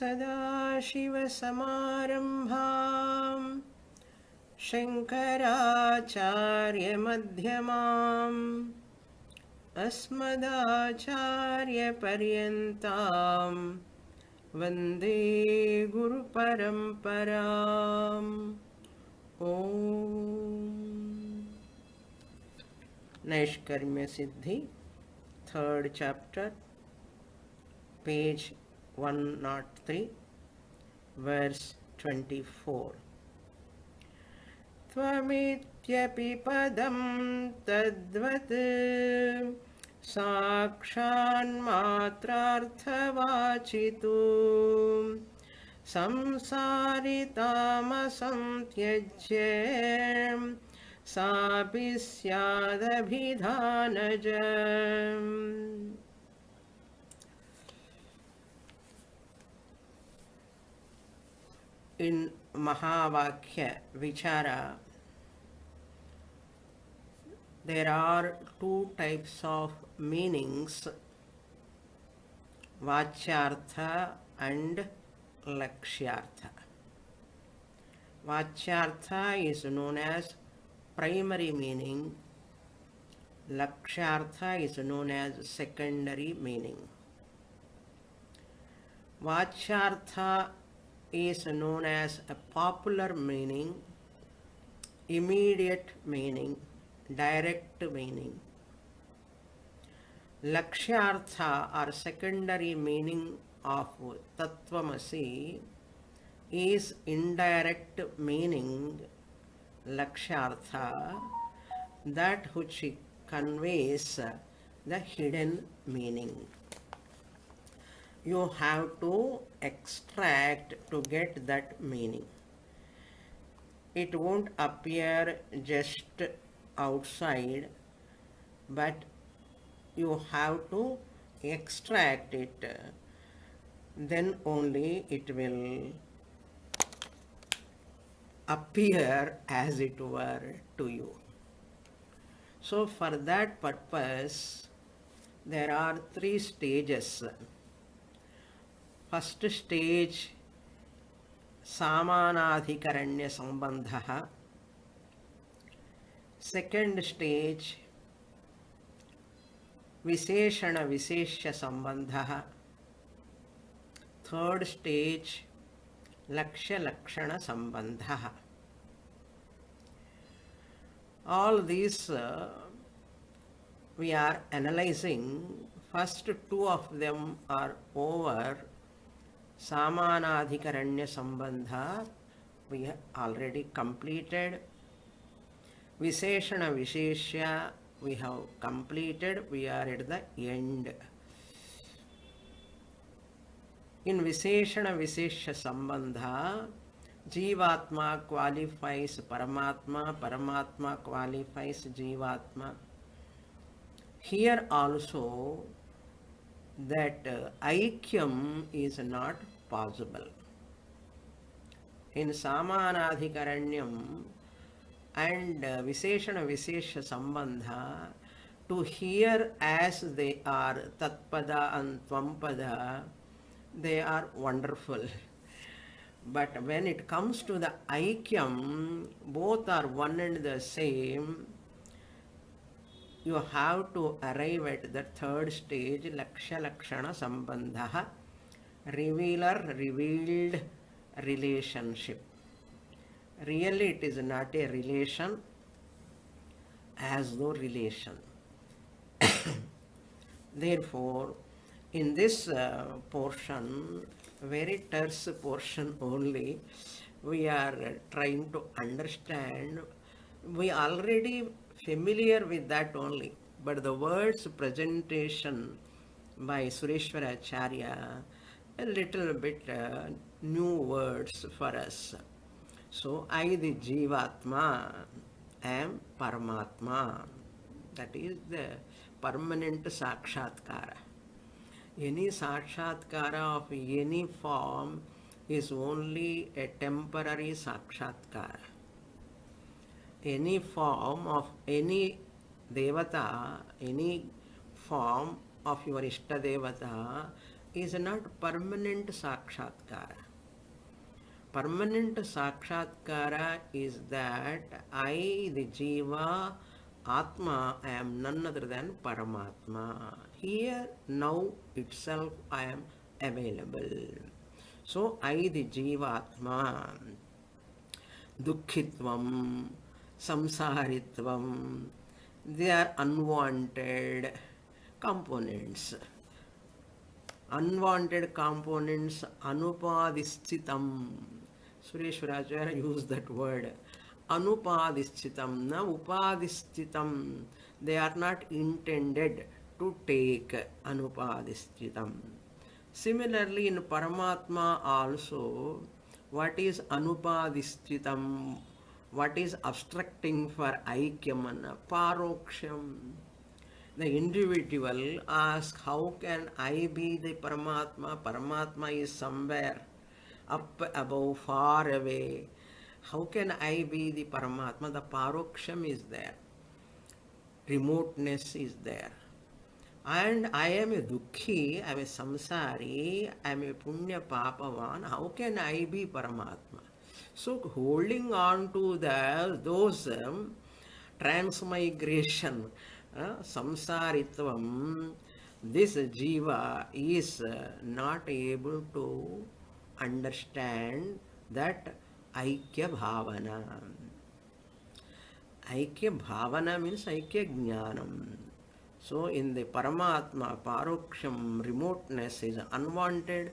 सदाशिवसमारम्भां शङ्कराचार्यमध्यमाम् अस्मदाचार्यपर्यन्तां वन्दे गुरुपरम्पराम्। ॐ नैष्कर्म्यसिद्धि, third chapter, page 103, verse 24. त्वमित्यपि पदं तद्वत् साक्षान्मात्रार्थवाचितु संसारितामसंत्यज्य सापि स्यादभिधानज। In Mahavakya Vichara, there are two types of meanings, Vachyartha and Lakshyartha. Vachyartha is known as primary meaning, Lakshyartha is known as secondary meaning. Vachyartha is known as a popular meaning, immediate meaning, direct meaning. Lakshyartha or secondary meaning of Tattvamasi is indirect meaning, Lakshyartha, that which conveys the hidden meaning. You have to extract to get that meaning. It won't appear just outside, but you have to extract it, then only it will appear as it were to you. So for that purpose, there are three stages. First stage, Samanadhikaranya Sambandha. Second stage, Visheshana Visheshya Sambandha. Third stage, Lakshya Lakshana Sambandha. All these we are analyzing. First two of them are over. Samanadhikaranya Sambandha we have already completed. Visheshana Visheshya we have completed. We are at the end. In Visheshana Visheshya Sambandha, Jivatma qualifies Paramatma, Paramatma qualifies Jivatma. Here also that aikyam is not possible. In Samanadhikaranyam and Visheshana Visheshya Sambandha, to hear as they are Tatpada and Tvampada, they are wonderful. But when it comes to the aikyam, both are one and the same. You have to arrive at the third stage, Lakshya Lakshana Sambandha, revealer revealed relationship. Really it is not a relation, as though relation. Therefore, in this portion, very terse portion only, we are trying to understand. We already familiar with that only, but the words presentation by Sureśvara Acharya, a little bit new words for us. So, I the Jivatma am Paramatma. That is the permanent Sakshatkara. Any Sakshatkara of any form is only a temporary Sakshatkara. Any form of any Devata, any form of your Iṣṭa Devata is not permanent sakshatkara. Permanent sakshatkara is that I, the jiva, Atma, I am none other than Paramatma. Here, now itself I am available. So, I, the jiva, Atma, Dukkhitvam, Samsaritvam, they are unwanted components. Unwanted components, anupadischitam. Sureśvara used that word. Anupadischitam, na upadischitam. They are not intended to take anupadischitam. Similarly, in Paramatma also, what is anupadischitam? What is obstructing for aikyam? Paroksham. The individual asks, how can I be the Paramatma? Paramatma is somewhere up, above, far away. How can I be the Paramatma? The Paroksham is there. Remoteness is there. And I am a Dukhi, I am a Samsari, I am a Punya Papavan. How can I be Paramatma? So holding on to those transmigration, samsaritvam, this jiva is not able to understand that aikya bhavana. Aikya bhavana means aikya jnanam. So in the Paramatma, Paroksham, remoteness is unwanted.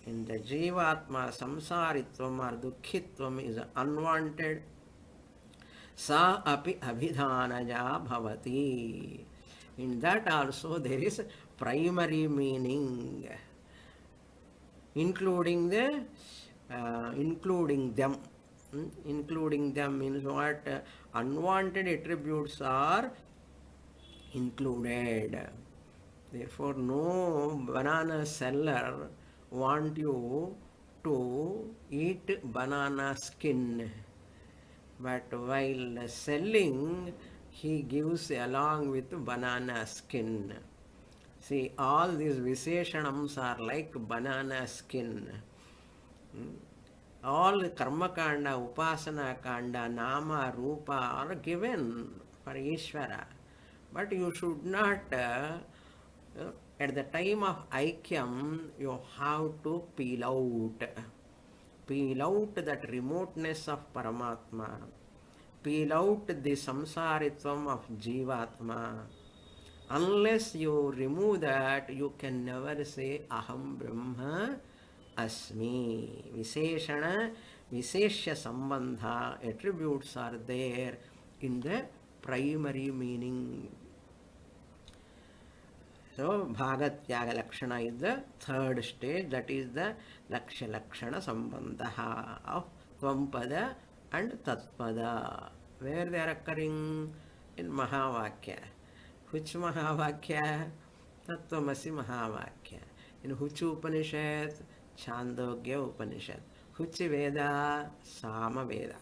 In the Jivatma, Samsaritvam or Dukkhitvam is unwanted. Sa api abhidhanaja bhavati. In that also there is primary meaning, including them. Including them means what? Unwanted attributes are included. Therefore, no banana seller want you to eat banana skin, but while selling he gives along with banana skin. See, all these Visheshanams are like banana skin. All Karma Kanda, Upasana Kanda, Nama, Rupa are given for Ishvara. But you should not, at the time of Aikyam, you have to peel out that remoteness of Paramatma, peel out the samsaritvam of Jivatma. Unless you remove that, you can never say Aham Brahma Asmi. Visheshana, Visheshya Sambandha attributes are there in the primary meaning. So, Bhagatyaga Lakshana is the third stage, that is the Lakshya Lakshana Sambandha of Tvampada and Tatpada, where they are occurring in Mahavakya. Which Mahavakya? Tattvamasi Mahavakya. In which Upanishad? Chandogya Upanishad. Which Veda? Sama Veda.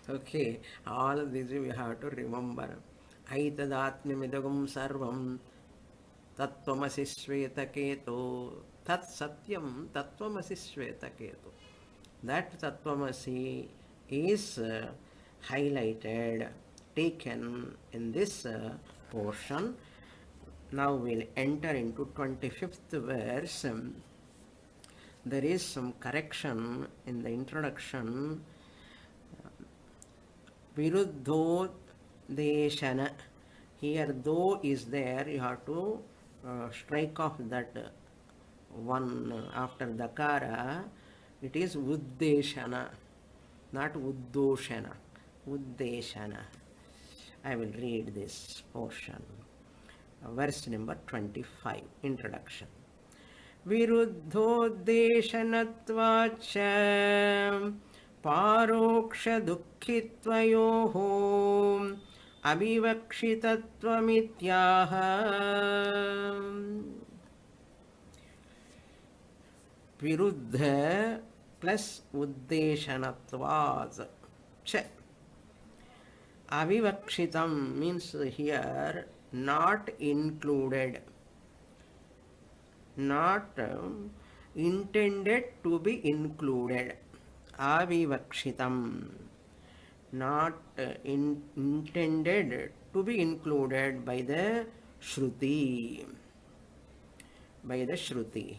Okay, all of these we have to remember. Aitadatmimidagum sarvam tattvamasi shvetaketu tat satyam tattvamasi shvetaketu. That tattvamasi is highlighted, taken in this portion. Now we'll enter into 25th verse. There is some correction in the introduction. Viruddho deshana. Here though is there, you have to strike off that one after dakara. It is uddeshana, not uddoshana. Uddeshana. I will read this portion. Verse number 25, introduction. Viruddhodeshanatvacha Paroksha dukkitvayoho avivakshitatvamityaha. Viruddha plus uddeshanatvad cha. Avivakshitam means here not included. not intended to be included. Avivakshitam, not intended to be included by the Shruti. By the Shruti.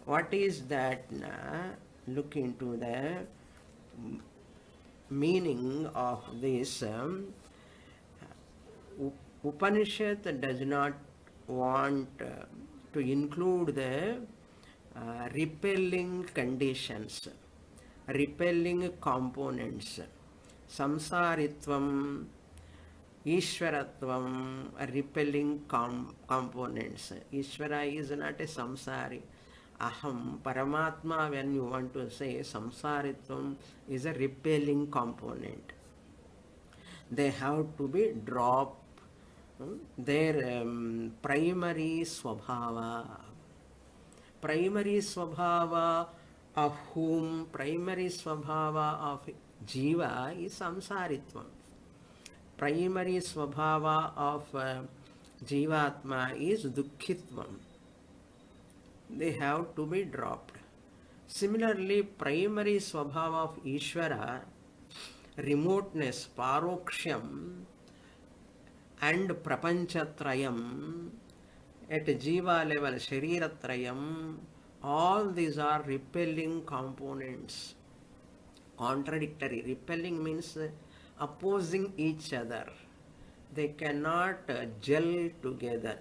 What is that? Look into the meaning of this. Upanishad does not want to include the repelling conditions, repelling components. Samsaritvam, Ishwaratvam are repelling components. Ishvara is not a samsari. Aham, Paramatma, when you want to say samsaritvam, is a repelling component. They have to be dropped. Their primary swabhava. Primary swabhava of whom? Primary swabhava of jiva is samsaritvam. Primary swabhava of jivatma is dukkhitvam. They have to be dropped. Similarly, primary swabhava of Ishvara, remoteness, paroksham, and prapanchatrayam, at jiva level, shariratrayam, all these are repelling components. Contradictory. Repelling means opposing each other. They cannot gel together.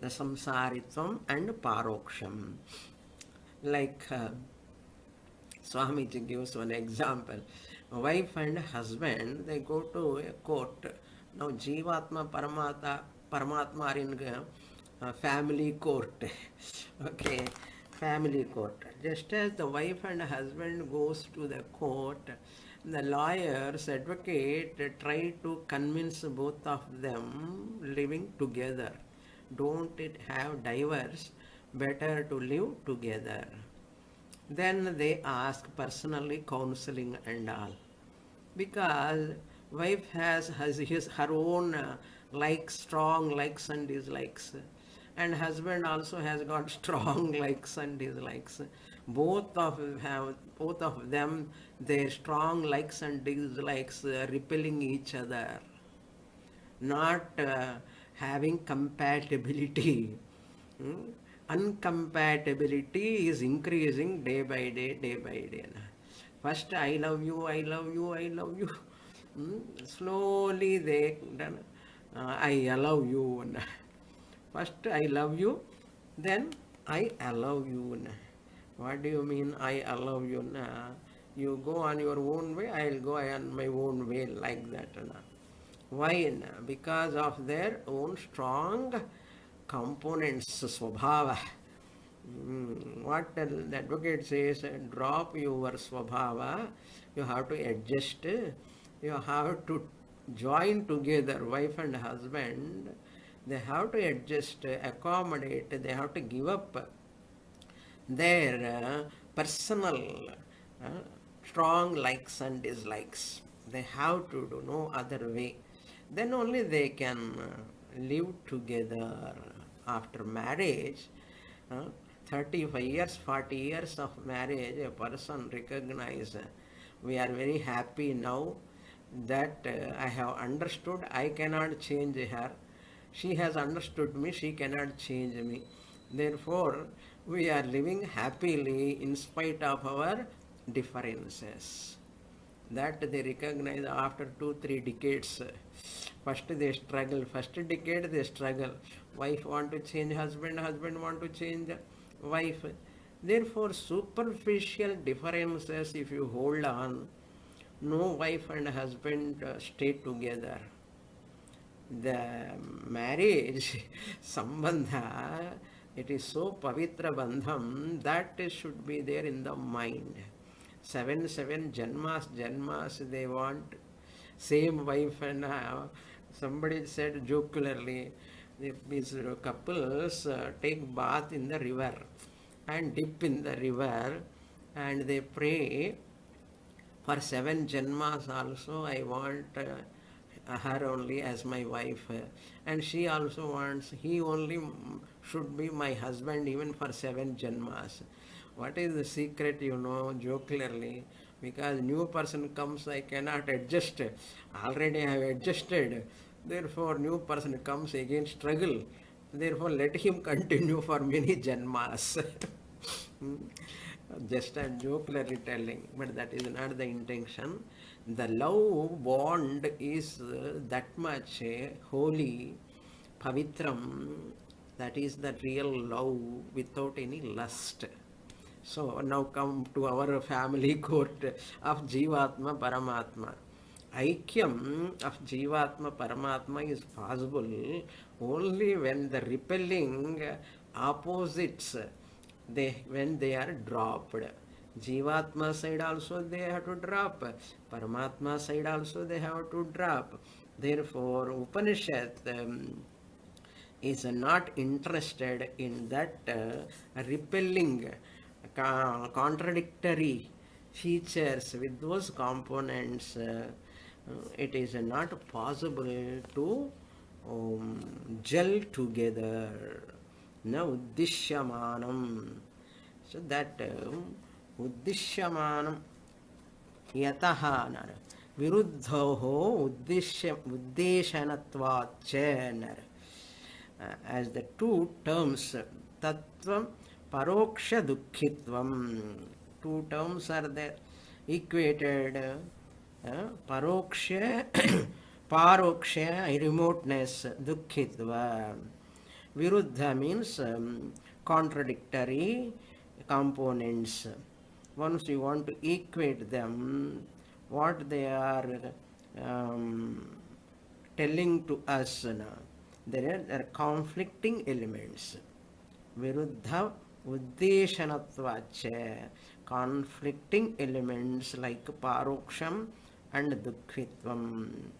The samsaritvam and paroksham. Like Swamiji gives one example. Wife and husband, they go to a court. Now Jivatma, Paramatma are in family court. Okay, family court. Just as the wife and husband goes to the court, the lawyers, advocate try to convince both of them living together. Don't it have divorce, better to live together. Then they ask personally counseling and all. Because wife has her own strong likes and dislikes. And husband also has got strong likes and dislikes. Both of them, their strong likes and dislikes repelling each other. Not having compatibility. Uncompatibility is increasing day by day, day by day. First, I love you, I love you, I love you. Slowly they done, I allow you. First, I love you, then I allow you. What do you mean, I allow you? You go on your own way, I'll go on my own way, like that. Why? Because of their own strong components, swabhava. What the advocate says, drop your swabhava, you have to adjust, you have to join together, wife and husband, they have to adjust, accommodate, they have to give up their personal strong likes and dislikes. They have to do no other way. Then only they can live together. After marriage, 35 years, 40 years of marriage, a person recognizes, we are very happy now that I have understood, I cannot change her. She has understood me, she cannot change me. Therefore, we are living happily in spite of our differences. That they recognize after 2-3 decades. First they struggle. First decade they struggle. Wife want to change husband, husband want to change wife. Therefore, superficial differences, if you hold on, no wife and husband stay together. The marriage sambandha, it is so pavitra bandham that should be there in the mind. 7 janmas they want same wife and somebody said jocularly, these couples take bath in the river and dip in the river and they pray for 7 janmas also I want her only as my wife, and she also wants he only should be my husband even for 7 janmas. What is the secret, jocularly? Because new person comes, I cannot adjust. Already I have adjusted. Therefore, new person comes again, struggle. Therefore, let him continue for many janmas. Just a jocularly telling, but that is not the intention. The love bond is that much holy, pavitram, that is the real love without any lust. So now come to our family court of Jivatma Paramatma. Aikyam of Jivatma Paramatma is possible only when the repelling opposites, when they are dropped. Jivatma side also they have to drop, Paramatma side also they have to drop. Therefore, Upanishad is not interested in that repelling, contradictory features with those components. It is not possible to gel together. Na uddishyamanam. So that uddishyamanam yataha nar viruddhoho uddeshanatvacha nar. As the two terms, tattvam, paroksha dukkhitvam. Two terms are there, equated. Paroksha, paroksha, remoteness, dukkhitva. Viruddha means contradictory components. Once you want to equate them, what they are telling to us, there are conflicting elements. Viruddha uddeshanatvacha, conflicting elements like paroksham and dukkhitvam.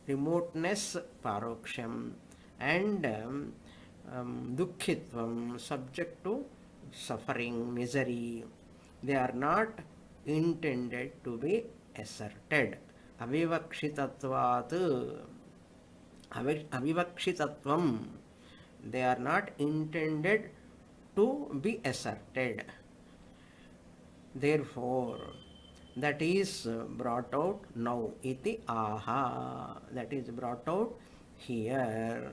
Remoteness, paroksham, and dukkhitvam, subject to suffering, misery. They are not intended to be asserted. Avivakshitatvat, avivakshitatvam, they are not intended to be asserted. Therefore, that is brought out now. Iti aha. That is brought out here,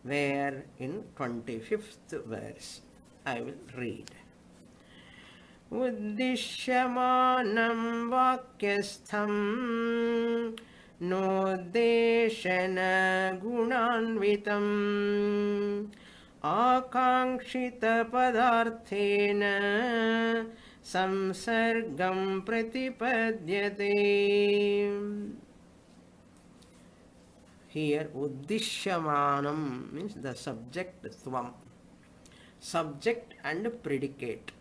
where in 25th verse. I will read. Uddishyamanam vakyastham nodeshana gunanvitam akanksita padarthena samsargam pratipadyate. Here uddishyamanam means the subject tvam, subject and predicate.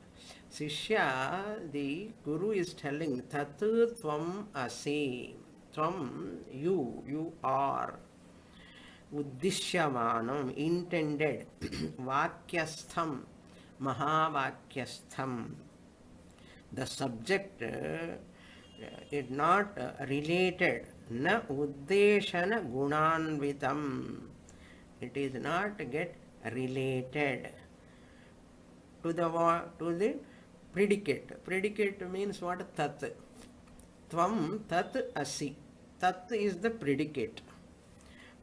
Sishya, the Guru is telling, tat tvam asi, tvam, you are. Uddishyamanam, intended. Vakyastham, mahavakyastham. The subject is not related. Na uddeshana gunanvitam. It is not get related to the predicate. Predicate means what? Tat. Tvam tat asi. Tat is the predicate.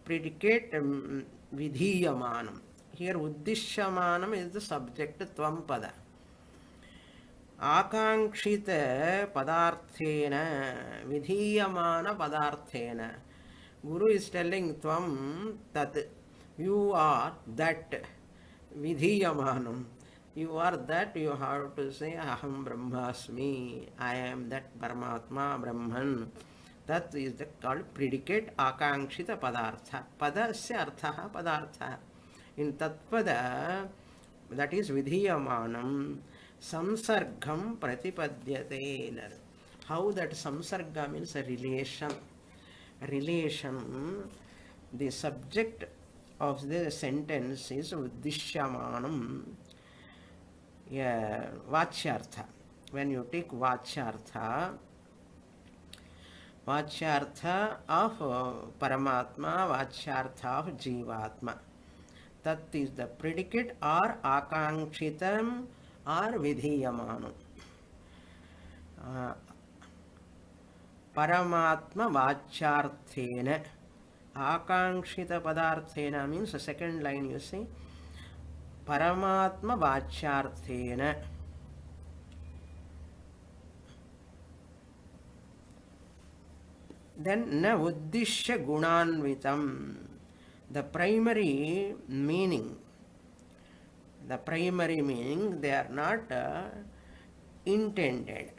Predicate vidhiyamanam. Here uddishyamanam is the subject, tvam pada. Akankshita padarthena, vidhiyamana padarthena. Guru is telling tvam tat. You are that. Vidhiyamanam. You are that, you have to say aham brahmasmi, I am that Paramatma, Brahman. That is the called predicate akankshita padartha. Padasya artha padartha. In tatpada, that is vidhiyamanam, samsargam pratipadyate. How that samsarga means a relation. Relation, the subject of the sentence is uddishyamanam. Yeah, vachyartha. When you take vachyartha, Vachyartha of Paramatma, Vachyartha of Jivatma. Tat is the predicate or Akangshitam or Vidhiyamanam. Paramatma Vachyarthena. Akangshita Padarthena means the second line you see. Paramatma Vachyarthena. Then na uddishya gunanvitam. The primary meaning, they are not intended.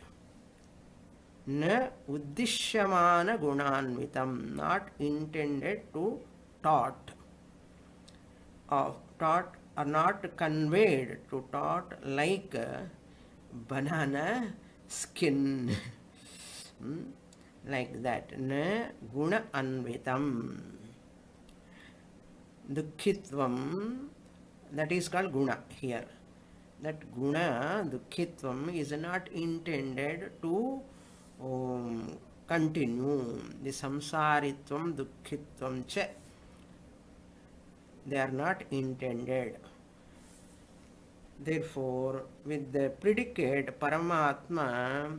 Na uddishyamana gunanvitam, not intended to taught or not conveyed to taught like banana skin. Like that. Na guna anvitam. Dukkhitvam, that is called guna here. That guna, dukkhitvam, is not intended to continue. The samsaritvam, dukkhitvam cha, they are not intended. Therefore, with the predicate Paramatma,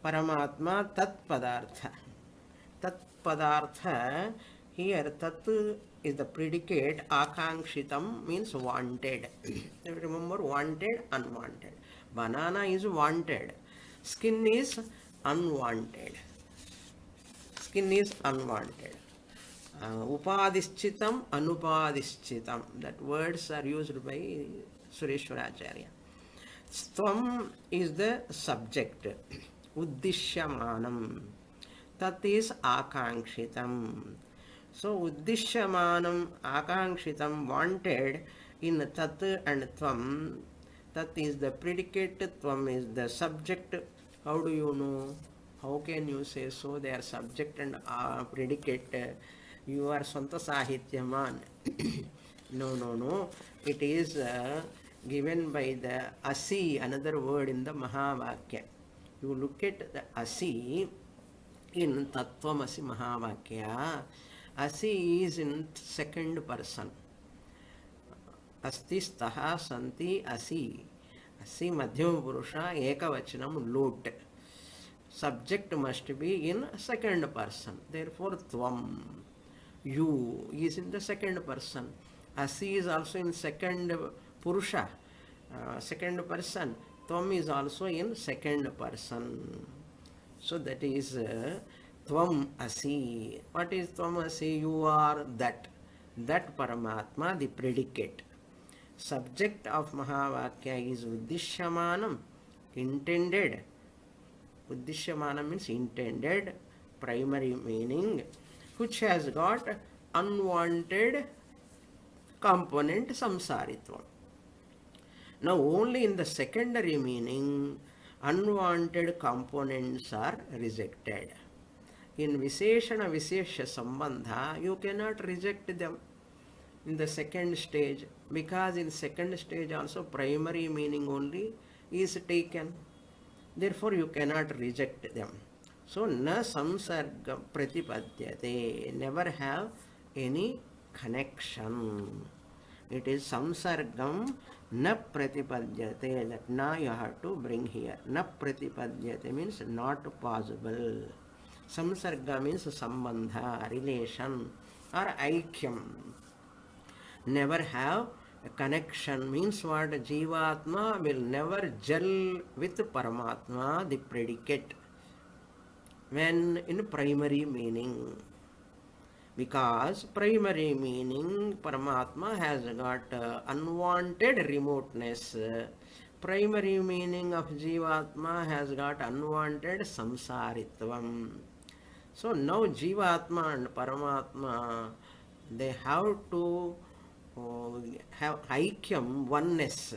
Paramatma tat padartha. Tat padartha, here tat is the predicate, akangshitam means wanted. Remember, wanted, unwanted. Banana is wanted. Skin is unwanted. Skin is unwanted. Upadishchitam, anupadishchitam. That words are used by Sureśvara. Stvam is the subject. Uddishyamanam. Tat is akangshitam. So uddishyamanam, akangshitam, wanted in tat and tvam. Tat is the predicate, tvam is the subject. How do you know? How can you say so? They are subject and predicate. You are Swanta Sahityaman. No. It is given by the asi, another word in the Mahavakya. You look at the asi in Tattvamasi Mahavakya. Asi is in second person. Asti staha santi asi. Asi madhyama purusha ekavachanam lot. Subject must be in second person. Therefore, tvam, you, is in the second person. Asi is also in second purusha, second person. Tvam is also in second person. So that is tvam asi. What is tvam asi? You are that. That Paramatma, the predicate. Subject of Mahavakya is uddishyamanam, intended. Uddishyamanam means intended, primary meaning, which has got unwanted component samsaritvam. Now only in the secondary meaning, unwanted components are rejected. In Visheshana Vishesha Sambandha, you cannot reject them in the second stage, because in second stage also primary meaning only is taken. Therefore, you cannot reject them. So, na samsarga pratipadyate, never have any connection. It is samsargam na pratipadyate, that na you have to bring here. Na pratipadyate means not possible. Samsarga means sambandha, relation or aikyam. Never have a connection means what? Jivatma will never gel with Paramatma, the predicate, when in primary meaning. Because primary meaning, Paramatma has got unwanted remoteness. Primary meaning of Jivatma has got unwanted samsaritvam. So now Jivatma and Paramatma, they have to have aikyam, oneness,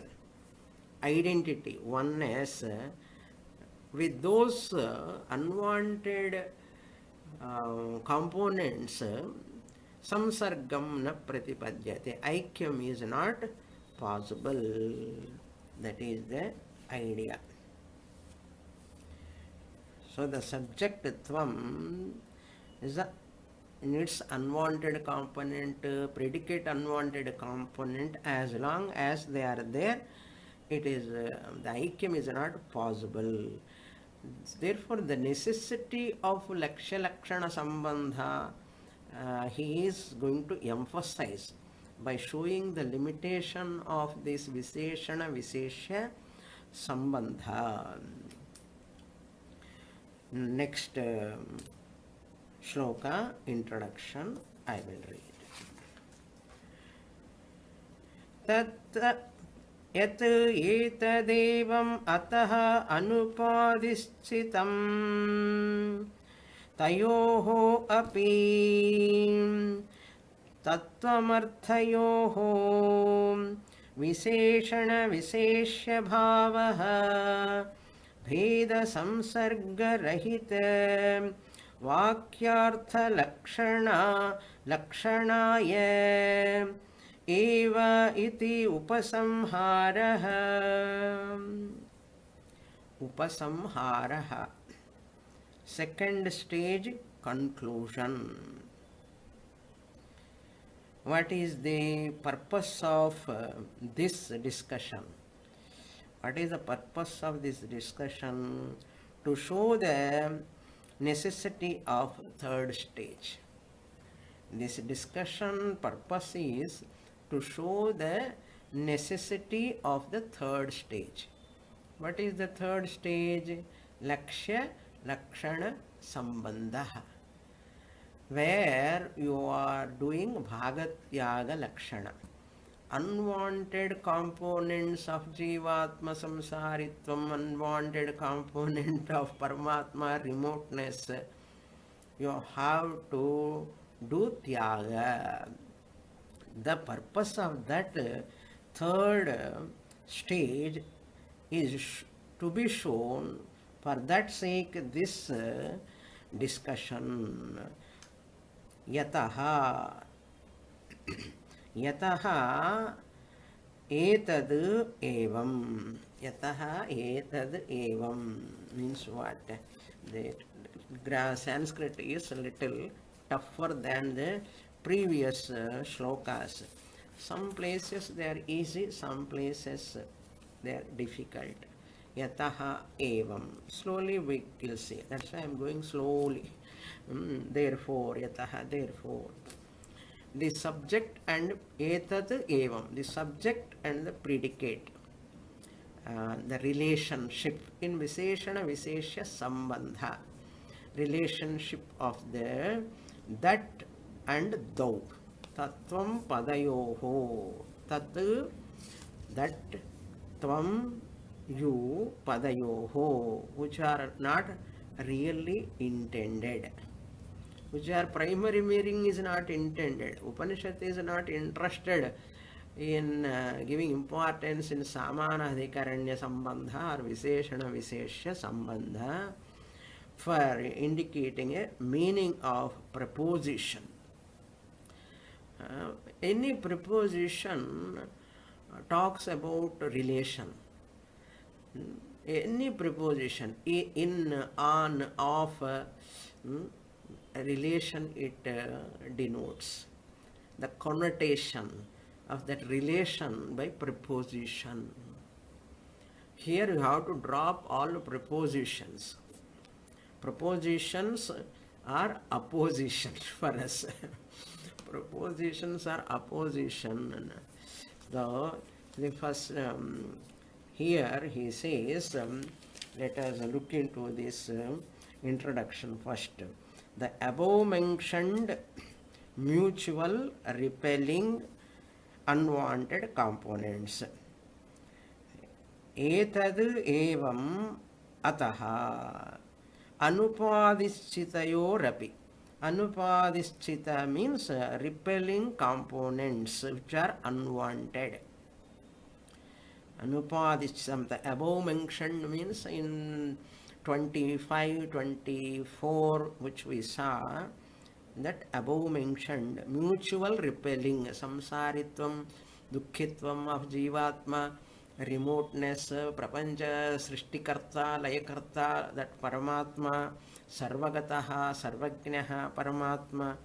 identity, oneness with those unwanted components. Samsargam na pratipadyate, aikyam is not possible. That is the idea. So the subjectitvam is its unwanted component, predicate unwanted component. As long as they are there, it is the aikyam is not possible. Therefore, the necessity of lakshya lakshana sambandha he is going to emphasize by showing the limitation of this visheshana visheshya sambandha. Next shloka, introduction, I will read. Tat yat etadevam ataha anupadischitam tayoho api tattvamarthayoho visheshana visheshya bhavaha bheda samsarga rahita vakyartha lakshanaya eva iti upasamharaha. Second stage, conclusion. What is the purpose of this discussion? What is the purpose of this discussion? To show the necessity of third stage. This discussion purpose is to show the necessity of the third stage. What is the third stage? Lakshya lakshana sambandha, where you are doing bhagatyaga lakshana. Unwanted components of jivatma samsaritvam, unwanted component of paramatma remoteness, you have to do tyaga. The purpose of that third stage is to be shown. For that sake, this discussion. Yataha etad evam. Yataha etad evam means what? The Sanskrit is a little tougher than the previous shlokas. Some places they are easy, some places they are difficult. Yataha evam. Slowly we will see. That's why I am going slowly. Therefore, yataha, therefore. The subject and etat evam. The subject and the predicate. The relationship in visheshana visheshya sambandha. Relationship of the that and thou. Tattvam padayoho. Tat, that, tvam, you, padayoho, which are not really intended, which are primary meaning is not intended. Upanishad is not interested in giving importance in samana adhikaranya sambandha or visheshana visheshya sambandha for indicating a meaning of preposition. Any preposition talks about relation. Any preposition, in, on, of, relation it denotes. The connotation of that relation by preposition. Here you have to drop all prepositions. Prepositions are opposition for us. Prepositions are opposition. The first here he says, let us look into this introduction first. The above mentioned mutual repelling unwanted components. Etad evam ataha anupadisthitayorapi. Anupadisthita means repelling components which are unwanted. Anupadistham, the above mentioned means in 25, 24 which we saw, that above mentioned mutual repelling, samsaritvam, dukkhitvam of jivatma remoteness, prapancha, srishtikarta, layakarta, that Paramatma, Sarvagataha, Sarvajnaha, Paramatma,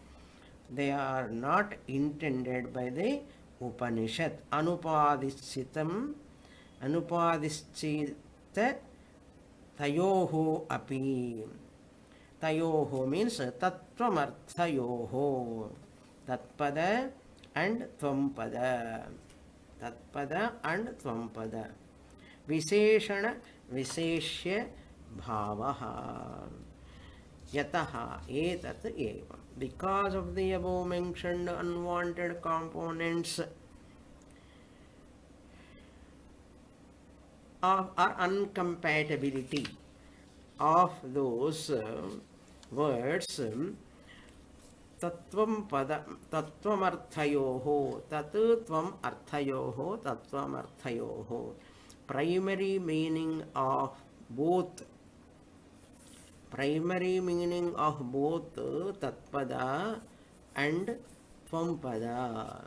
they are not intended by the Upanishad. Anupadischitam, Anupadischita tayoho api. Tayoho means tattvamarthayoho. Tatpada and tvampada. Tatpada and tvampada. Visheshana visheshya bhavaha. Yataha etat evam. Because of the above mentioned unwanted components of or incompatibility of those words, tattvam pada tattvamarthayoho, tattvam arthayoho, tattvamarthayoho, primary meaning of both, primary meaning of both tatpada and tvampada.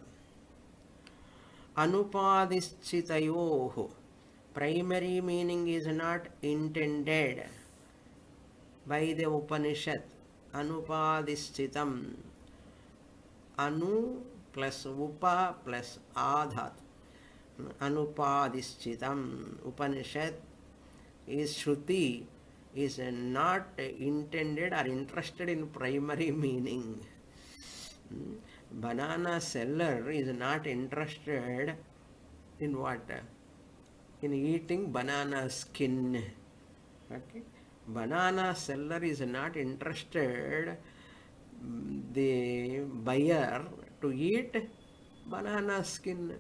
Anupadisthitayoho, primary meaning is not intended by the Upanishad. Anupadischitam, anu plus upa plus adhat, anupadischitam. Upanishad is Shruti, is not intended or interested in primary meaning. Banana seller is not interested in what? In eating banana skin. Okay? Banana seller is not interested, the buyer, to eat banana skin.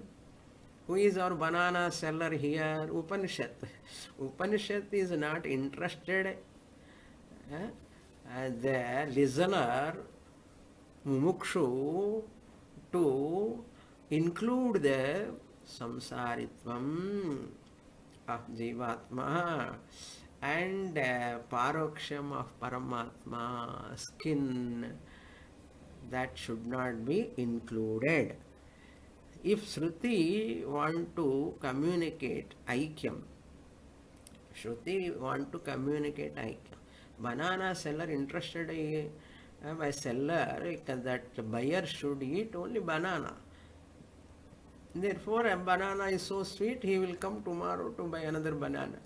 Who is our banana seller here? Upanishad. Upanishad is not interested, the listener, mumukshu, to include the samsaritvam of Jivatma and paroksham of Paramatma, skin, that should not be included. If Shruti want to communicate Aikyam, Shruti want to communicate Aikyam, banana seller interested by seller that buyer should eat only banana. Therefore, a banana is so sweet, he will come tomorrow to buy another banana.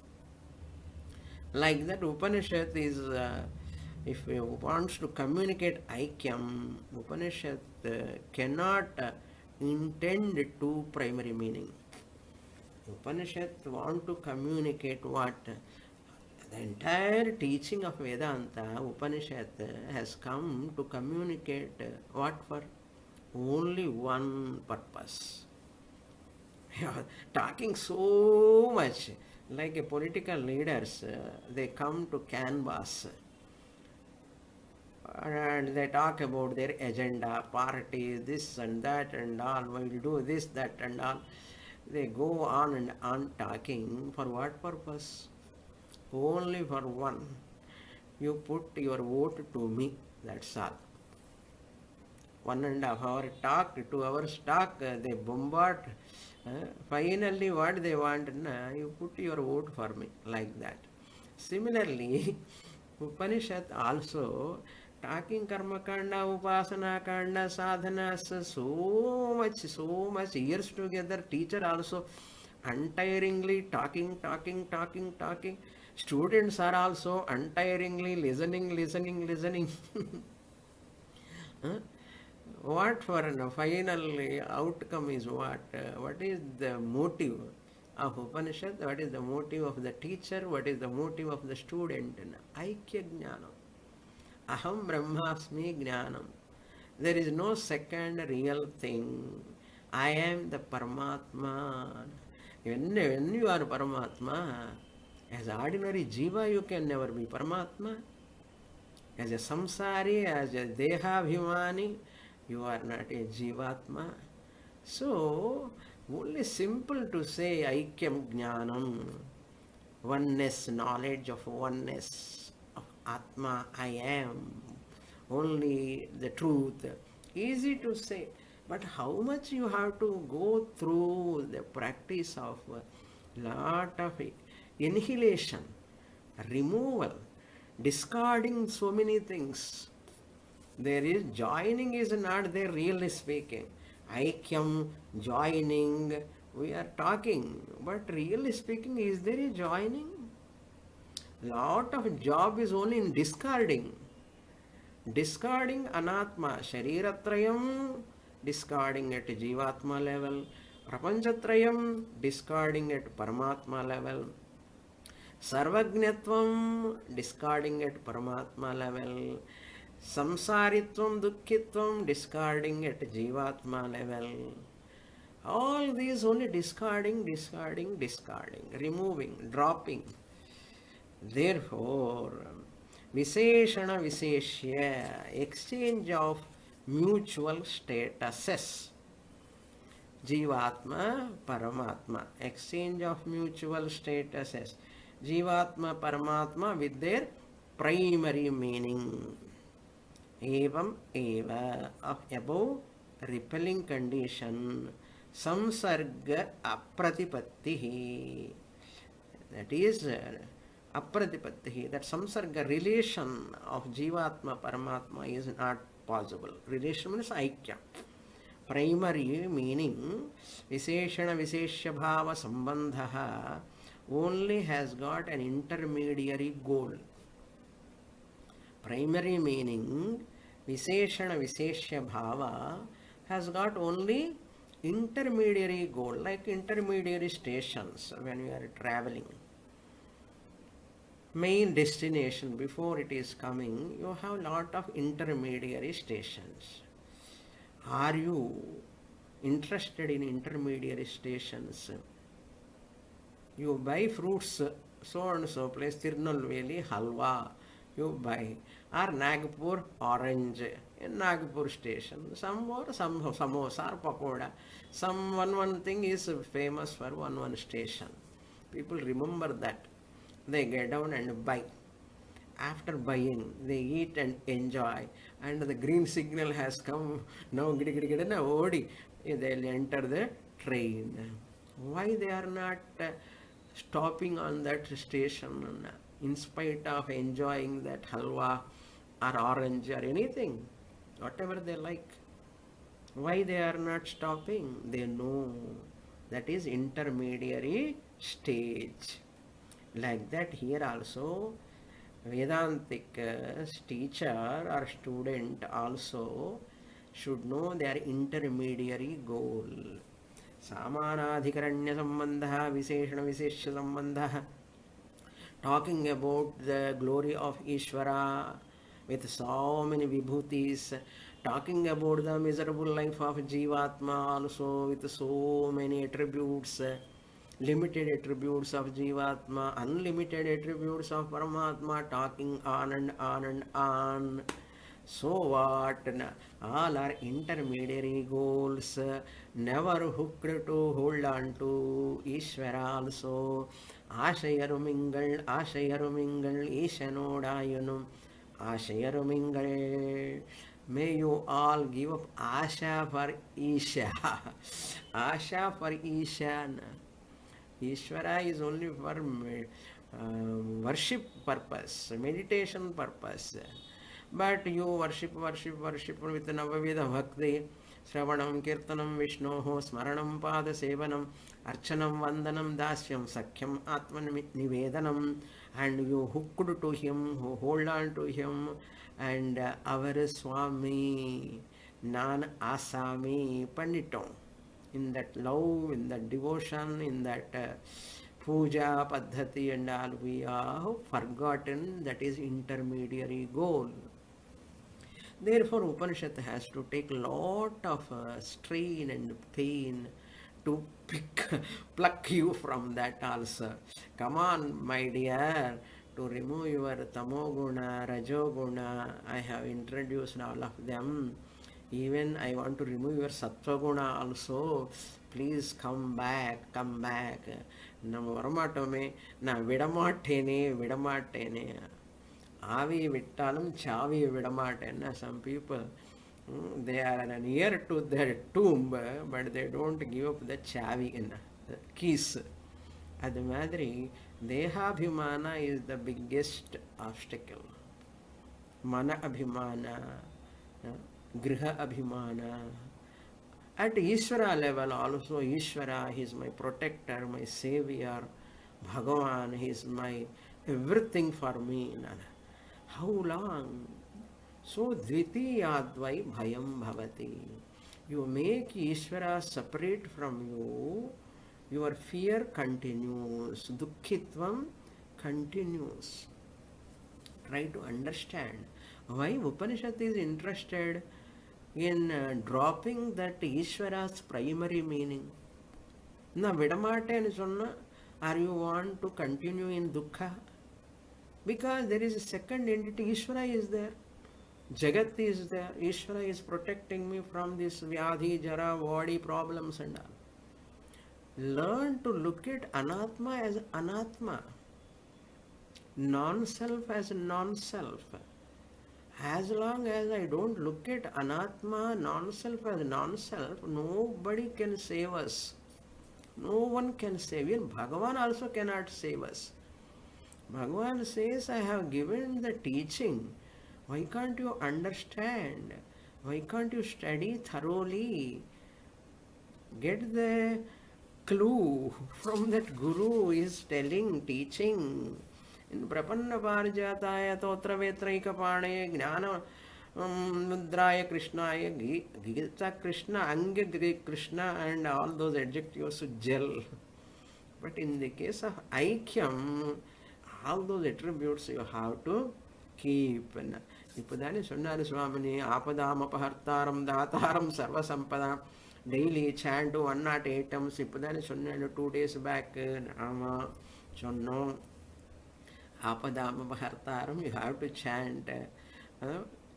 Like that, Upanishad is, if he wants to communicate Aikyam, Upanishad cannot intend to primary meaning. Upanishad want to communicate what? The entire teaching of Vedanta, Upanishad has come to communicate what for? Only one purpose. Talking so much like a political leaders, they come to canvas and they talk about their agenda, party, this and that and all, we will do this, that and all. They go on and on talking. For what purpose? Only for one. You put your vote to me, that's all. 1.5 hour talk, 2 hours talk, they bombard. Finally, what they want, you put your vote for me, like that. Similarly, Upanishad also talking karma kanda, upasana kanda, sadhanas, so much years together. Teacher also untiringly talking. Students are also untiringly listening. What for a final outcome is what? What is the motive of Upanishad? What is the motive of the teacher? What is the motive of the student? Aikya Jnanam. Aham Brahmasmi Jnanam. There is no second real thing. I am the Paramatma. When you are Paramatma, as ordinary Jiva, you can never be Paramatma. As a Samsari, as a Dehabhimani, you are not a Jivatma. So, only simple to say Aikyam Jnanam, oneness, knowledge of oneness of Atma, I am, only the truth. Easy to say, but how much you have to go through the practice of lot of annihilation, removal, discarding so many things. There is joining is not there really speaking. Aikyam, joining, we are talking, but really speaking, is there a joining? Lot of job is only in discarding. Discarding anatma, shariratrayam, discarding at jivatma level, prapanchatrayam, discarding at paramatma level, sarvajñatvam, discarding at paramatma level, samsaritvam, dukkhitvam, discarding at jivatma level. All these only discarding, removing, dropping. Therefore, Visheshana Visheshya, exchange of mutual statuses. Jivatma, Paramatma, exchange of mutual statuses. Jivatma, Paramatma with their primary meaning. Evam eva, of above repelling condition, samsarga apratipattihi. That is apratipattihi, that samsarga relation of Jivatma Paramatma is not possible. Relation means aikya. Primary meaning Visheshana Visheshya Bhava Sambandha only has got an intermediary goal. Primary meaning Visheshana Visheshya Bhava has got only intermediary goal, like intermediary stations when you are traveling. Main destination, before it is coming, you have lot of intermediary stations. Are you interested in intermediary stations? You buy fruits, so and so place, Tirunelveli halwa, you buy, or Nagpur orange, in Nagpur station, some samosa or pakoda, some one thing is famous for one station. People remember that. They get down and buy. After buying, they eat and enjoy. And the green signal has come. Now, they'll enter the train. Why they are not stopping on that station in spite of enjoying that halwa or orange or anything, whatever they like? Why they are not stopping? They know that is intermediary stage. Like that here also, Vedantic teacher or student also should know their intermediary goal. Samanadhikaranya sambandha, Visheshana Visheshya sambandha, talking about the glory of Ishvara with so many vibhutis, talking about the miserable life of Jivatma also with so many attributes, limited attributes of Jivatma, unlimited attributes of Paramatma, talking on and on and on. So what? All are intermediary goals, never hooked to hold on to Ishvara also. Ashayarumingal, Ishanodayunum, Ashayarumingal. May you all give up Asha for Isha. Asha for Isha. Ishvara is only for worship purpose, meditation purpose. But you worship with Navavida Bhakti, Shravanam, Kirtanam, Vishnoho, Smaranam, Pada Sevanam, Archanam, Vandanam, Dasyam, Sakhyam, Atman Nivedanam, and you hooked to him, who hold on to him, and our Swami, Nan Asami Panditam. In that love, in that devotion, in that puja, paddhati and all, we have forgotten that is intermediary goal. Therefore, Upanishad has to take lot of strain and pain to pluck you from that also. Come on, my dear, to remove your tamoguna, rajoguna. I have introduced all of them. Even I want to remove your sattva-guna also. Please come back. Nama varamatome, na vidamattene. Avi vittalum chavi vidamattena. Some people, they are near to their tomb, but they don't give up the chavi, the keys. Adu madri, Dehabhimana is the biggest obstacle. Mana Abhimana, Griha Abhimana. At Ishvara level also, Ishvara, he is my protector, my savior. Bhagavan, he is my everything for me. How long? So, Dvitiyadvai Bhayam Bhavati. You make Ishvara separate from you, your fear continues, Dukkhitvam continues. Try to understand why Upanishad is interested in dropping that Ishvara's primary meaning. Na vidamate ani sonna, are you want to continue in dukkha? Because there is a second entity, Ishvara is there. Jagat is there. Ishvara is protecting me from this vyadhi, jara, body problems and all. Learn to look at anatma as anatma, non-self as non-self. As long as I don't look at anatma, non-self as non-self, nobody can save us. No one can save. Even Bhagavan also cannot save us. Bhagavan says, I have given the teaching. Why can't you understand? Why can't you study thoroughly? Get the clue from that Guru who is telling, teaching. In Prapanna Parijataya Totra Vetraikapane Jnana Mudraya Krishnaya Gita Krishna, Anga Krishna and all those adjectives gel. But in the case of Aikyam, all those attributes you have to keep. Ipudani Sunnari Swamini, Apadam Apahartaram, Dataram, Sarva Sampada, daily chant 108 items. Ipudani Sunnari 2 days back, Nama, Chonno, Apadam Apahartaram, you have to chant.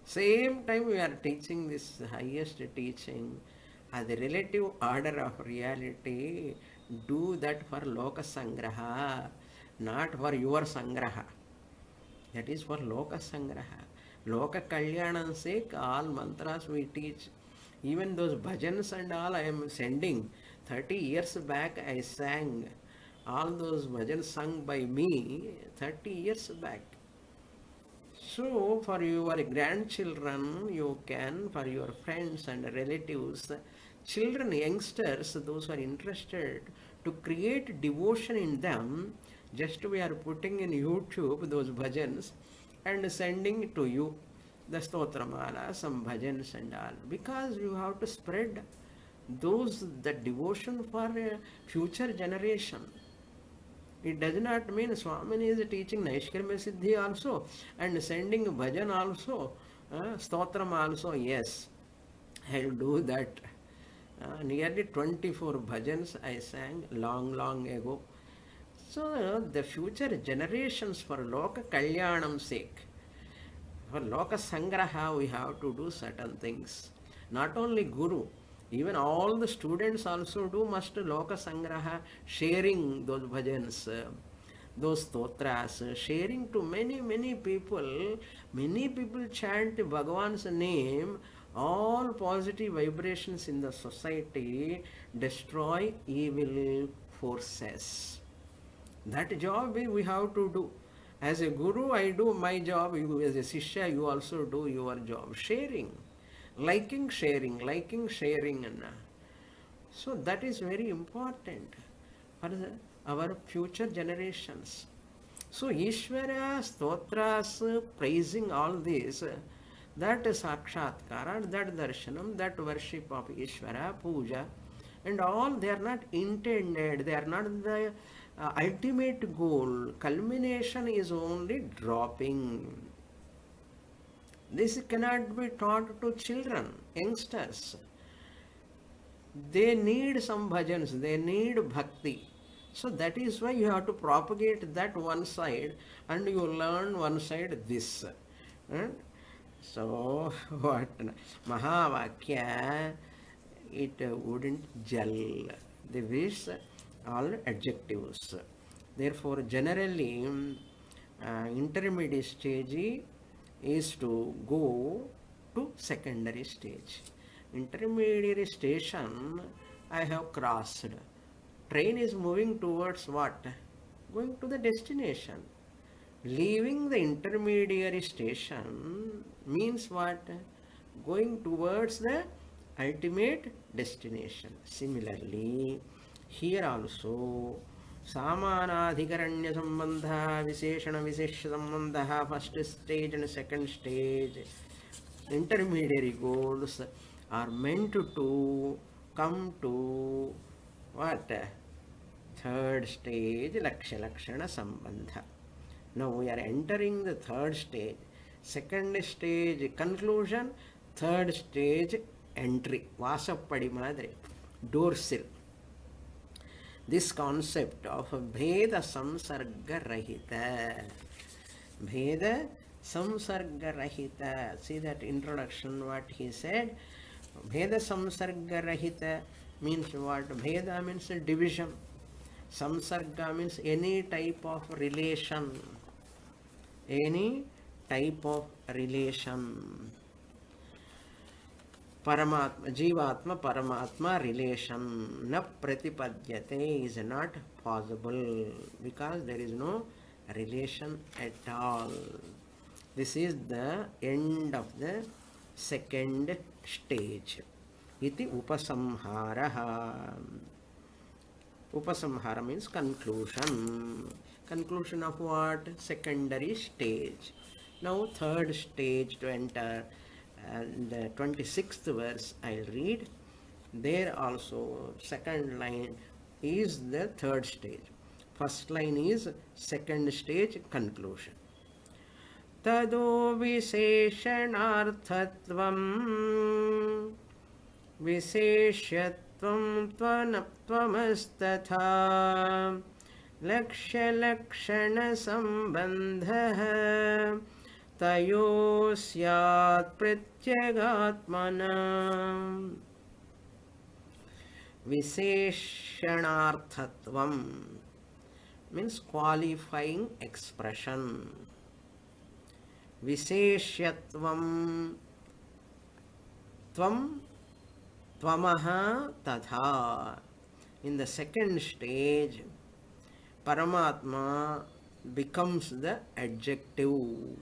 Same time we are teaching this highest teaching. As the relative order of reality, do that for Loka Sangraha, not for your Sangraha. That is for Loka Sangraha. Loka Kalyanam's sake, all mantras we teach. Even those bhajans and all I am sending. 30 years back I sang. All those bhajans sung by me 30 years back. So for your grandchildren, you can, for your friends and relatives, children, youngsters, those who are interested to create devotion in them, just we are putting in YouTube those bhajans and sending to you the stotramala, some bhajans and all, because you have to spread the devotion for a future generation. It does not mean Swamini is teaching NAISHKARMYASIDDHI also and sending bhajan also, stotram also. Yes, I'll do that. Nearly 24 bhajans I sang long ago. So the future generations, for Loka Kalyanam's sake, for Loka Sangraha, we have to do certain things. Not only Guru, even all the students also do must Loka Sangraha, sharing those bhajans, those stotras, sharing to many people. Many people chant Bhagavan's name. All positive vibrations in the society destroy evil forces. That job we have to do. As a guru, I do my job. You, as a Shishya, you also do your job. Sharing. Liking, sharing. So that is very important for our future generations. So Ishvara, Stotras, praising all this, that Sakshatkara, that Darshanam, that worship of Ishvara, Puja, and all, they are not intended, they are not the ultimate goal. Culmination is only dropping. This cannot be taught to children, youngsters. They need some bhajans, they need bhakti. So that is why you have to propagate that one side and you learn one side this. So what? Mahavakya, it wouldn't gel. They wish all adjectives. Therefore, generally, intermediate stage is to go to secondary stage. Intermediary station I have crossed. train is moving towards what? Going to the destination. Leaving the intermediary station means what? Going towards the ultimate destination. Similarly, here also, Samanadhikaranya Sambandha, Visheshana Vishesha Sambandha, first stage and second stage, intermediary goals are meant to come to what? Third stage, Laksha Lakshana Sambandha. Now we are entering the third stage. Second stage conclusion, third stage entry. Vasappadi madre, door sill. This concept of Bheda Samsarga Rahita. Bheda Samsarga Rahita. See that introduction, what he said? Bheda Samsarga Rahita means what? Bheda means division. Samsarga means any type of relation. Any type of relation. Paramatma, Jivatma, Paramatma relation. Na pratipadyate is not possible because there is no relation at all. This is the end of the second stage. Iti upasamharaha. Upasamhara means conclusion. Conclusion of what? Secondary stage. Now third stage to enter. And the 26th verse I'll read. There also second line is the third stage. First line is second stage conclusion. Tado visheshanarthatvam visheshyatvam tvamatvamastatha lakshya lakshana sambandha tayo syat pratyagatmana. Visheshanarthatvam means qualifying expression. Visheshyatvam tvam tvamaha tatha. In the second stage, Paramatma becomes the adjective.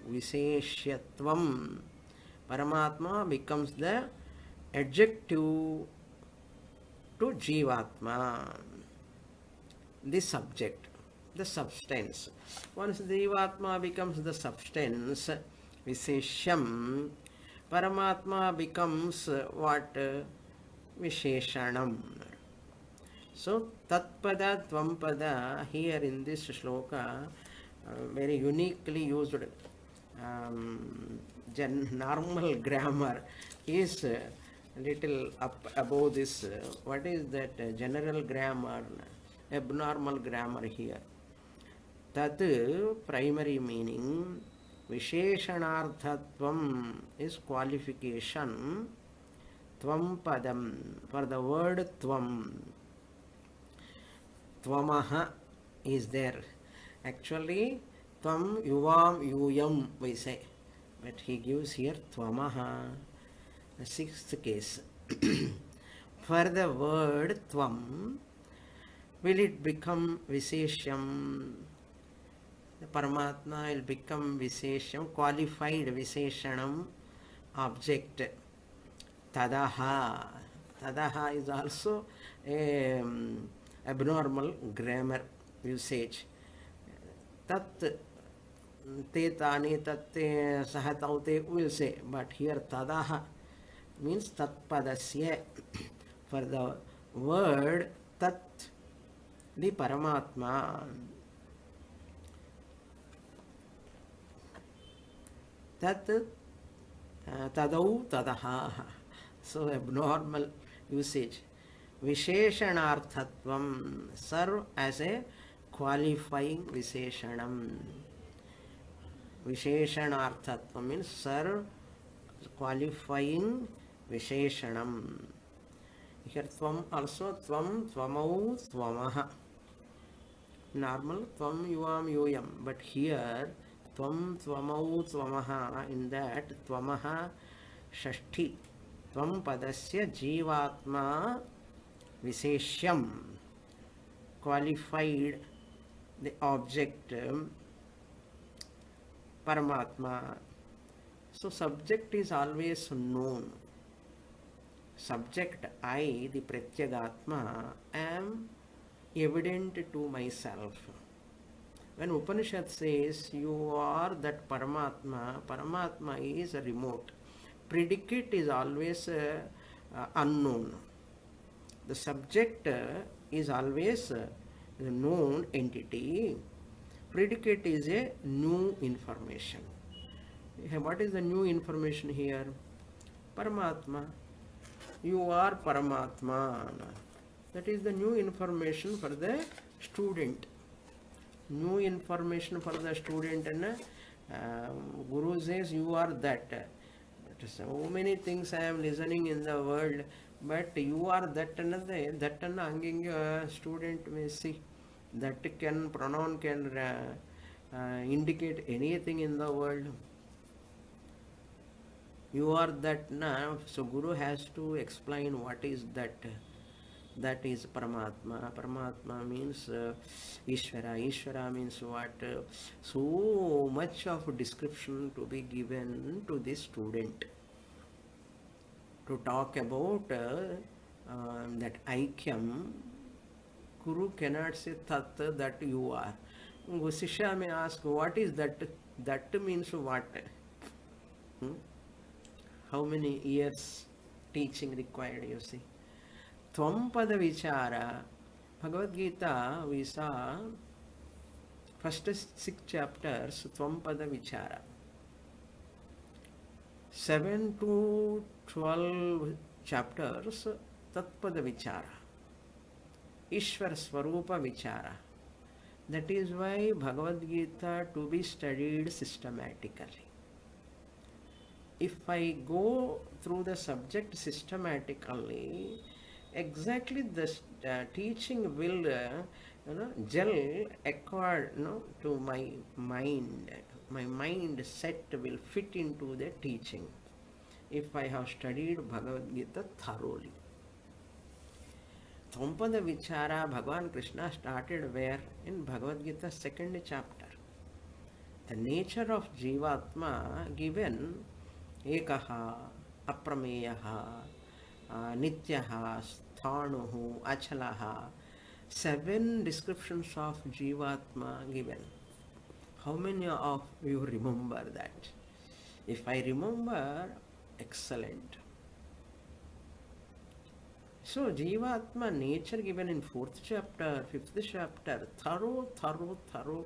Visheshyatvam. Paramatma becomes the adjective to Jivatma, the subject, the substance. Once Jivatma becomes the substance, Visheshyam, Paramatma becomes what? Visheshanam. So, Tatpada, Tvampada, here in this shloka, very uniquely used. Normal grammar is little up above this. What is that? General grammar, abnormal grammar here. Tat primary meaning. Visheshanarthatvam is qualification. Tvam padam, for the word tvam. Tvamaha is there. Actually, tvam yuvam yuyam we say, but he gives here tvamaha. The sixth case. For the word tvam, will it become Visheshyam? The Paramatma will become Visheshyam, qualified Visheshanam, object. Tadaha. Tadaha is also a abnormal grammar usage. Tat te tani tatte sahataute will say, but here tadaha means tatpadasya. For the word tat, the Paramatma. Tat tadau tadaha. So abnormal usage. Visheshanarthatvam, serve as a qualifying Visheshanam. Visheshanarthatvam means serve qualifying Visheshanam. Here tvam also, tvam, tvamau, tvamaha. Normal tvam, yuvam, yuyam. But here tvam, tvamau, tvamaha. In that tvamaha shashti. Tvam padasya jivatma Visheshyam. qualified the object Paramatma. So subject is always known. Subject, I, the Pratyagatma, am evident to myself. When Upanishad says you are that Paramatma, Paramatma is a remote. Predicate is always unknown. The subject is always a known entity. Predicate is a new information. What is the new information here? Paramatma. You are Paramatma. That is the new information for the student. New information for the student, and Guru says you are that. So many things I am listening in the world, but you are that another. That hanging student may see. That pronoun can indicate anything in the world. You are that now. So Guru has to explain what is that. That is Paramatma. Paramatma means Ishvara. Ishvara means what? So much of description to be given to this student. To talk about that Aikyam, Guru cannot say Tat, that you are. Sishya may ask, what is that? That means what? How many years teaching required, you see? Tvampada Vichara, Bhagavad Gita, we saw first 6 chapters, Tvampada Vichara. 7 to 12 chapters, Tatpada Vichara. Ishvara Swarupa Vichara. That is why Bhagavad Gita to be studied systematically. If I go through the subject systematically, exactly the teaching will gel accord to my mind. My mind set will fit into the teaching if I have studied Bhagavad Gita thoroughly. Tvampada Vichara, Bhagavan Krishna started where? In Bhagavad Gita 2nd chapter. The nature of Jivatma given Ekaha, Aprameyaha, Nityaha, Sthanuhu, Achalaha. 7 descriptions of Jivatma given. How many of you remember that? If I remember, excellent. So Jivatma nature given in 4th chapter, 5th chapter, thorough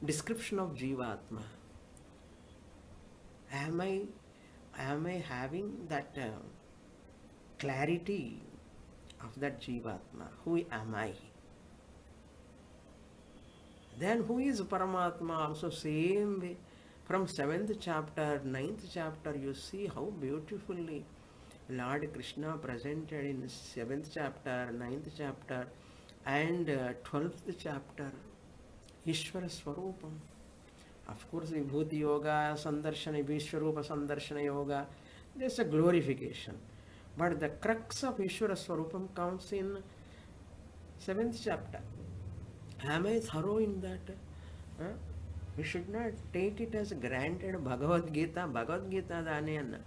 description of Jivatma. Am I having that clarity of that Jivatma? Who am I? Then who is Paramatma? Also same way. From 7th chapter, 9th chapter, you see how beautifully Lord Krishna presented in 7th chapter, 9th chapter and 12th chapter. Ishvara Swarupam. Of course, Vibhuti Yoga, Sandarshana, Vishwarupa Sandarshana Yoga, there's a glorification. But the crux of Ishvara Swarupam comes in 7th chapter. Am I thorough in that? We should not take it as granted. Bhagavad Gita Dhanayana.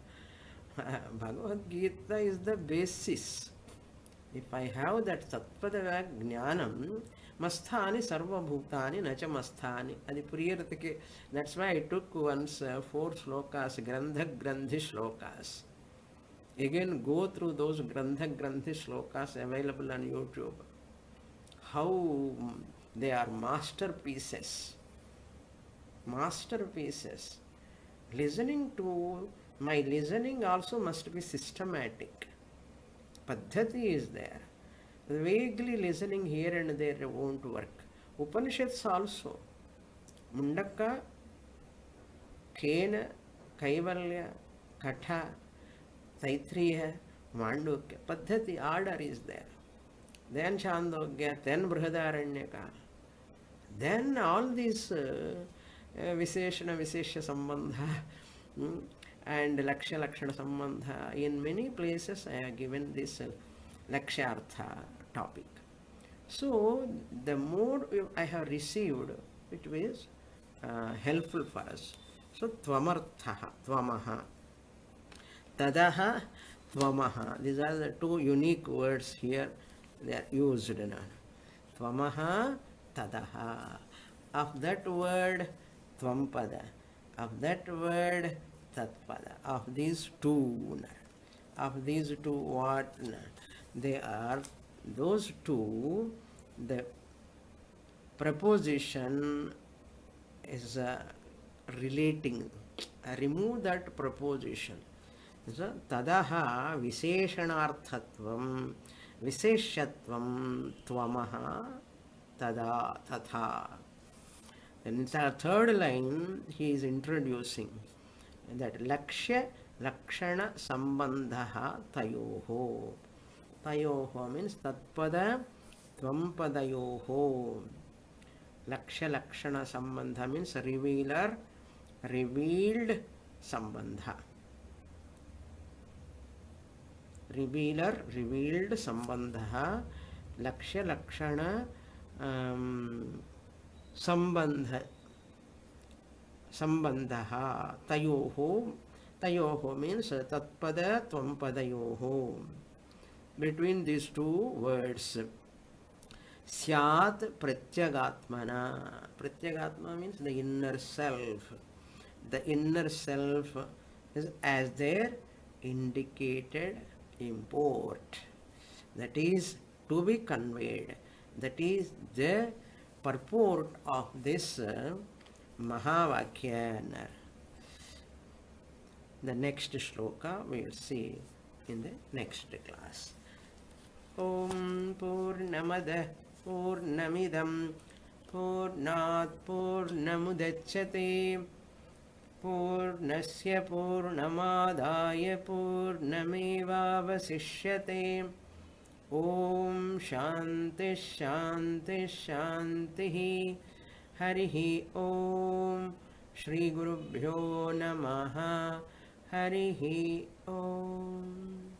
Bhagavad Gita is the basis. If I have that Satpada Jnanam, Masthani Sarva Bhutani Nacha Masthani. That's why I took once 4 slokas, Grandhi slokas. Again, go through those Grandhi slokas available on YouTube. How they are masterpieces. Listening to my listening also must be systematic. Paddhati is there. Vaguely listening here and there won't work. Upanishads also. Mundaka, Kena, Kaivalya, Katha, Taitriya, Mandukya. Paddhati order is there. Then Chandogya, then Brihadaranyaka. Then all these Visheshana Visheshya Sambandha and Lakshya Lakshana Sambandha. In many places I have given this Lakshyartha topic. So the more I have received, it is helpful for us. So tvamarthaha, tvamaha, tadaha, tvamaha. These are the two unique words here. They are used. Tvamaha, tadaha. Of that word, tvampada. Of that word, tatpada. Of these two. Of these two what? They are those two. The preposition is relating. Remove that preposition. So, tadaha visheshanarthatvam visheshyatvam tvamaha tada tatha. In the third line, he is introducing that lakshya lakshana sambandha tayoho. Tayoho means tatpada tvampadayoho. Lakshya lakshana sambandha means revealer, revealed sambandha. Revealer, revealed sambandha. Lakshya lakshana sambandha. Sambandha tayoho. Tayoho means tatpada tvampadayoho. Between these two words, syat pratyagatmana. Pratyagatma means the inner self. The inner self is as their indicated import. That is to be conveyed. That is the purport of this Mahavakya. The next shloka we will see in the next class. Om Purnamada Purnamidam Purnat Purnamudachyate Purnasya Purnamadaya Purnamevavasishyate. Om Shanti Shanti Shanti. Harihi Om. Shri Gurubhyo Namaha. Harihi Om.